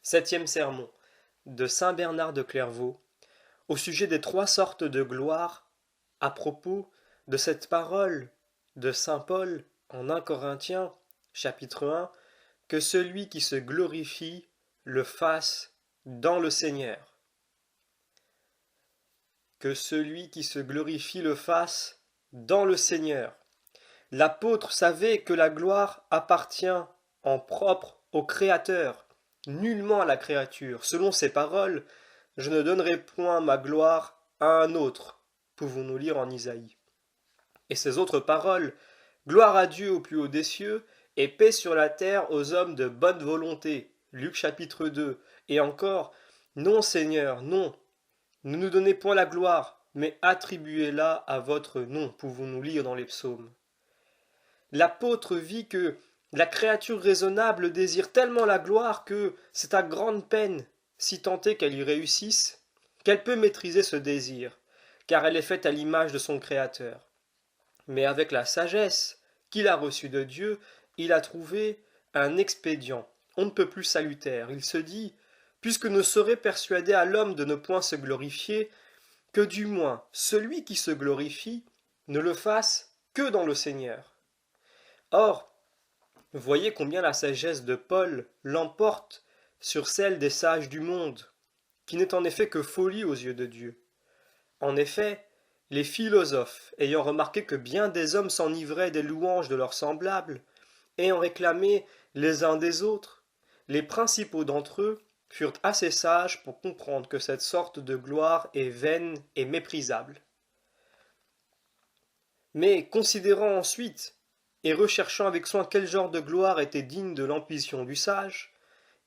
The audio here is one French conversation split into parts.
Septième sermon de saint Bernard de Clairvaux au sujet des trois sortes de gloire à propos de cette parole de saint Paul en 1 Corinthiens chapitre 1 que celui qui se glorifie le fasse dans le Seigneur. Que celui qui se glorifie le fasse dans le Seigneur. L'apôtre savait que la gloire appartient en propre au Créateur, nullement à la créature. Selon ses paroles, je ne donnerai point ma gloire à un autre, pouvons-nous lire en Isaïe. Et ces autres paroles, gloire à Dieu au plus haut des cieux, et paix sur la terre aux hommes de bonne volonté, Luc chapitre 2, et encore, non Seigneur, non, ne nous donnez point la gloire, mais attribuez-la à votre nom, pouvons-nous lire dans les psaumes. L'apôtre vit que la créature raisonnable désire tellement la gloire que c'est à grande peine, si tant est qu'elle y réussisse, qu'elle peut maîtriser ce désir, car elle est faite à l'image de son Créateur. Mais avec la sagesse qu'il a reçue de Dieu, il a trouvé un expédient, on ne peut plus salutaire. Il se dit, puisque ne saurait persuader à l'homme de ne point se glorifier, que du moins celui qui se glorifie ne le fasse que dans le Seigneur. Or, voyez combien la sagesse de Paul l'emporte sur celle des sages du monde, qui n'est en effet que folie aux yeux de Dieu. En effet, les philosophes, ayant remarqué que bien des hommes s'enivraient des louanges de leurs semblables, ayant réclamé les uns des autres, les principaux d'entre eux furent assez sages pour comprendre que cette sorte de gloire est vaine et méprisable. Mais considérant ensuite et recherchant avec soin quel genre de gloire était digne de l'ambition du sage,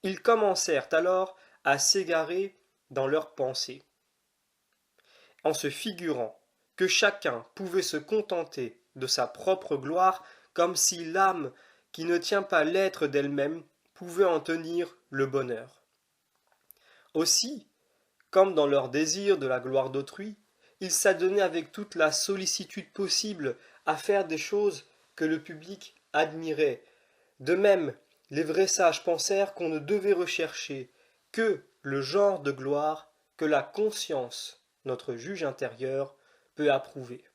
ils commencèrent alors à s'égarer dans leurs pensées, en se figurant que chacun pouvait se contenter de sa propre gloire, comme si l'âme qui ne tient pas l'être d'elle-même pouvait en tenir le bonheur. Aussi, comme dans leur désir de la gloire d'autrui, ils s'adonnaient avec toute la sollicitude possible à faire des choses que le public admirait. De même, les vrais sages pensèrent qu'on ne devait rechercher que le genre de gloire que la conscience, notre juge intérieur, peut approuver.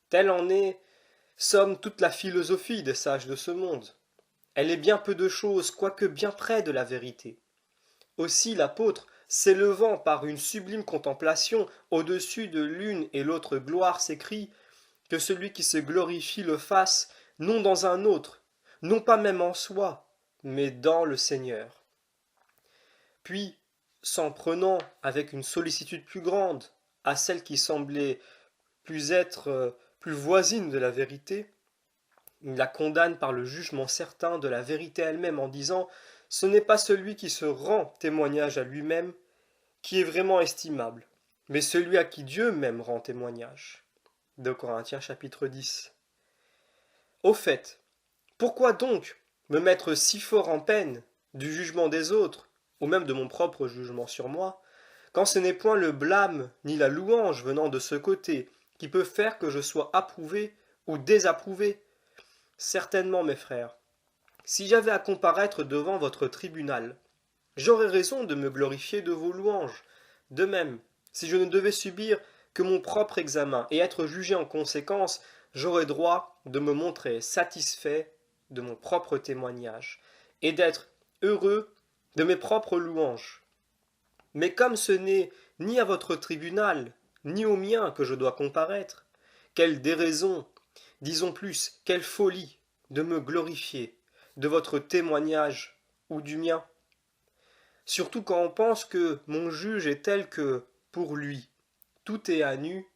Telle en est, somme toute la philosophie des sages de ce monde. Elle est bien peu de choses, quoique bien près de la vérité. Aussi l'apôtre, s'élevant par une sublime contemplation au-dessus de l'une et l'autre gloire, s'écrie que celui qui se glorifie le fasse, non dans un autre, non pas même en soi, mais dans le Seigneur. Puis, s'en prenant avec une sollicitude plus grande à celle qui semblait plus voisine de la vérité, il la condamne par le jugement certain de la vérité elle-même en disant « Ce n'est pas celui qui se rend témoignage à lui-même qui est vraiment estimable, mais celui à qui Dieu même rend témoignage. » 2 Corinthiens chapitre 10. Au fait, pourquoi donc me mettre si fort en peine du jugement des autres, ou même de mon propre jugement sur moi, quand ce n'est point le blâme ni la louange venant de ce côté qui peut faire que je sois approuvé ou désapprouvé? Certainement, mes frères, si j'avais à comparaître devant votre tribunal, j'aurais raison de me glorifier de vos louanges. De même, si je ne devais subir que mon propre examen et être jugé en conséquence, j'aurais droit de me montrer satisfait de mon propre témoignage et d'être heureux de mes propres louanges. Mais comme ce n'est ni à votre tribunal, ni au mien que je dois comparaître, quelle déraison, disons plus, quelle folie de me glorifier de votre témoignage ou du mien. Surtout quand on pense que mon juge est tel que, pour lui, tout est à nu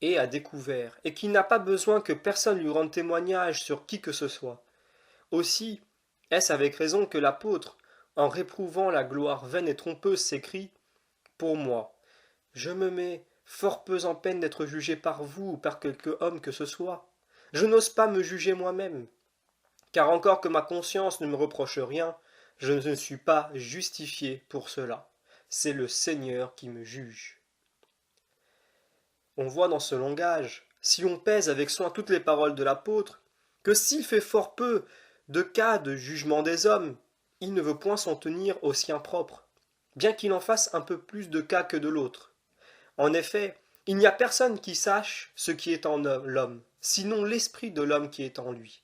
et à découvert, et qu'il n'a pas besoin que personne lui rende témoignage sur qui que ce soit. Aussi, est-ce avec raison que l'apôtre, en réprouvant la gloire vaine et trompeuse, s'écrie « Pour moi, je me mets fort peu en peine d'être jugé par vous ou par quelque homme que ce soit. Je n'ose pas me juger moi-même, car encore que ma conscience ne me reproche rien, je ne suis pas justifié pour cela. C'est le Seigneur qui me juge. » On voit dans ce langage, si on pèse avec soin toutes les paroles de l'apôtre, que s'il fait fort peu de cas de jugement des hommes, il ne veut point s'en tenir au sien propre, bien qu'il en fasse un peu plus de cas que de l'autre. En effet, il n'y a personne qui sache ce qui est en l'homme, sinon l'esprit de l'homme qui est en lui.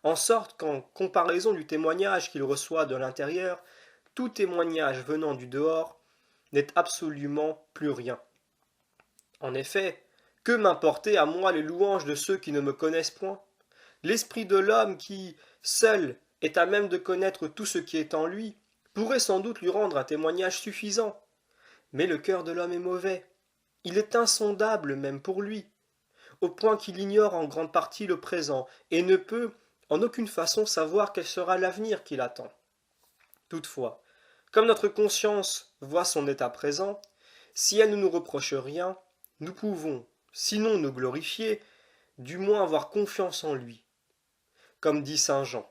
En sorte qu'en comparaison du témoignage qu'il reçoit de l'intérieur, tout témoignage venant du dehors n'est absolument plus rien. En effet, que m'importer à moi les louanges de ceux qui ne me connaissent point? L'esprit de l'homme qui, seul, est à même de connaître tout ce qui est en lui, pourrait sans doute lui rendre un témoignage suffisant. Mais le cœur de l'homme est mauvais. Il est insondable même pour lui, au point qu'il ignore en grande partie le présent, et ne peut en aucune façon savoir quel sera l'avenir qui l'attend. Toutefois, comme notre conscience voit son état présent, si elle ne nous reproche rien, nous pouvons, sinon nous glorifier, du moins avoir confiance en lui, comme dit saint Jean.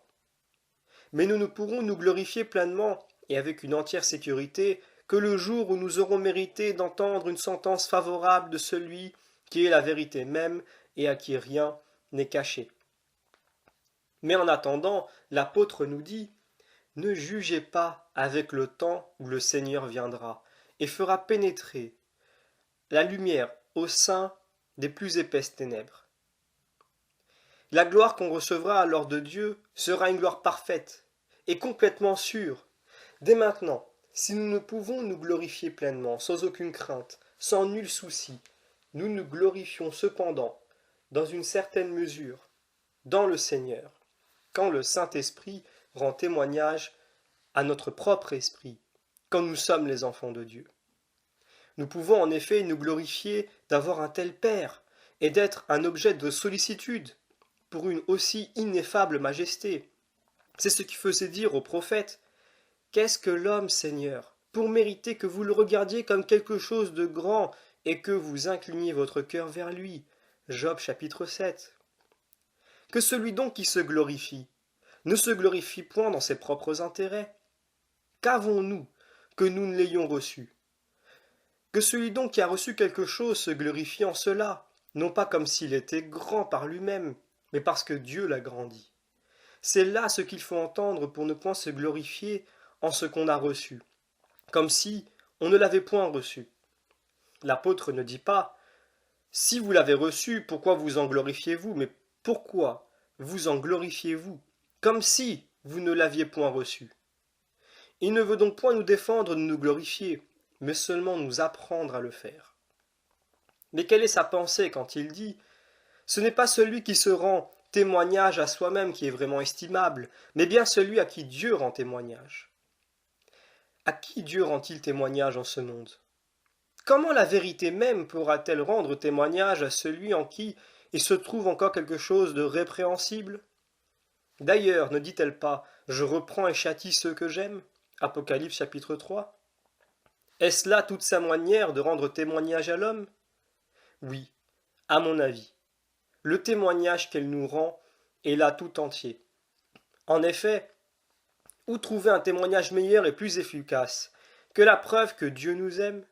Mais nous ne pourrons nous glorifier pleinement et avec une entière sécurité que le jour où nous aurons mérité d'entendre une sentence favorable de celui qui est la vérité même et à qui rien n'est caché. Mais en attendant, l'apôtre nous dit « Ne jugez pas avec le temps où le Seigneur viendra et fera pénétrer la lumière au sein des plus épaisses ténèbres. » La gloire qu'on recevra alors de Dieu sera une gloire parfaite et complètement sûre. Dès maintenant, si nous ne pouvons nous glorifier pleinement, sans aucune crainte, sans nul souci, nous nous glorifions cependant, dans une certaine mesure, dans le Seigneur, quand le Saint-Esprit rend témoignage à notre propre esprit, quand nous sommes les enfants de Dieu. Nous pouvons en effet nous glorifier d'avoir un tel Père et d'être un objet de sollicitude pour une aussi ineffable majesté. C'est ce qui faisait dire au prophète « Qu'est-ce que l'homme, Seigneur, pour mériter que vous le regardiez comme quelque chose de grand et que vous incliniez votre cœur vers lui » Job chapitre 7. Que celui donc qui se glorifie ne se glorifie point dans ses propres intérêts. Qu'avons-nous que nous ne l'ayons reçu? Que celui donc qui a reçu quelque chose se glorifie en cela, non pas comme s'il était grand par lui-même, mais parce que Dieu l'a grandi. C'est là ce qu'il faut entendre pour ne point se glorifier en ce qu'on a reçu, comme si on ne l'avait point reçu. L'apôtre ne dit pas « Si vous l'avez reçu, pourquoi vous en glorifiez-vous » mais « Pourquoi vous en glorifiez-vous » comme si vous ne l'aviez point reçu. Il ne veut donc point nous défendre de nous glorifier, mais seulement nous apprendre à le faire. Mais quelle est sa pensée quand il dit « Ce n'est pas celui qui se rend témoignage à soi-même qui est vraiment estimable, mais bien celui à qui Dieu rend témoignage. » À qui Dieu rend-il témoignage en ce monde? Comment la vérité même pourra-t-elle rendre témoignage à celui en qui il se trouve encore quelque chose de répréhensible? D'ailleurs, ne dit-elle pas « Je reprends et châtie ceux que j'aime » Apocalypse chapitre 3. Est-ce là toute sa manière de rendre témoignage à l'homme? Oui, à mon avis. Le témoignage qu'elle nous rend est là tout entier. En effet, où trouver un témoignage meilleur et plus efficace que la preuve que Dieu nous aime?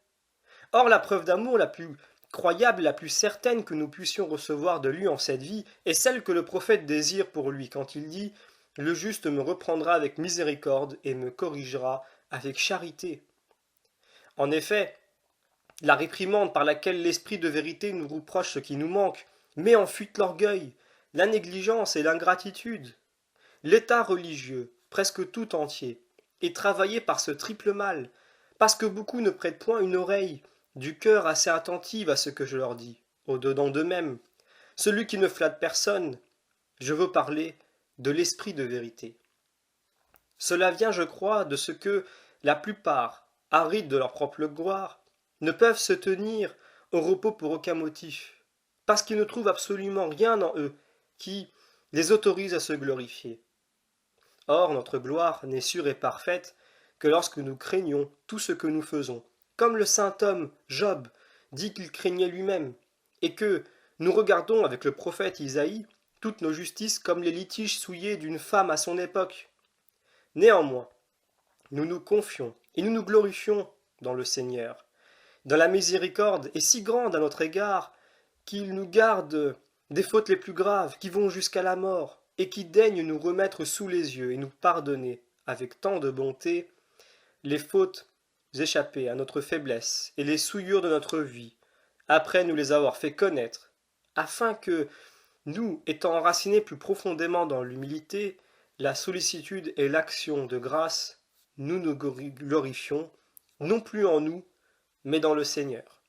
Or, la preuve d'amour la plus croyable, la plus certaine que nous puissions recevoir de lui en cette vie est celle que le prophète désire pour lui quand il dit « Le juste me reprendra avec miséricorde et me corrigera avec charité ». En effet, la réprimande par laquelle l'esprit de vérité nous reproche ce qui nous manque met en fuite l'orgueil, la négligence et l'ingratitude. L'état religieux, presque tout entier, est travaillé par ce triple mal, parce que beaucoup ne prêtent point une oreille du cœur assez attentive à ce que je leur dis, au-dedans d'eux-mêmes. Celui qui ne flatte personne, je veux parler de l'esprit de vérité. Cela vient, je crois, de ce que la plupart, arides de leur propre gloire, ne peuvent se tenir au repos pour aucun motif, parce qu'ils ne trouvent absolument rien en eux qui les autorise à se glorifier. Or, notre gloire n'est sûre et parfaite que lorsque nous craignons tout ce que nous faisons, comme le saint homme Job dit qu'il craignait lui-même, et que nous regardons avec le prophète Isaïe toutes nos justices comme les litiges souillés d'une femme à son époque. Néanmoins, nous nous confions et nous nous glorifions dans le Seigneur, dans la miséricorde est si grande à notre égard qu'il nous garde des fautes les plus graves qui vont jusqu'à la mort et qui daigne nous remettre sous les yeux et nous pardonner avec tant de bonté les fautes échappées à notre faiblesse et les souillures de notre vie, après nous les avoir fait connaître, afin que, nous, étant enracinés plus profondément dans l'humilité, la sollicitude et l'action de grâce, nous nous glorifions, non plus en nous, mais dans le Seigneur.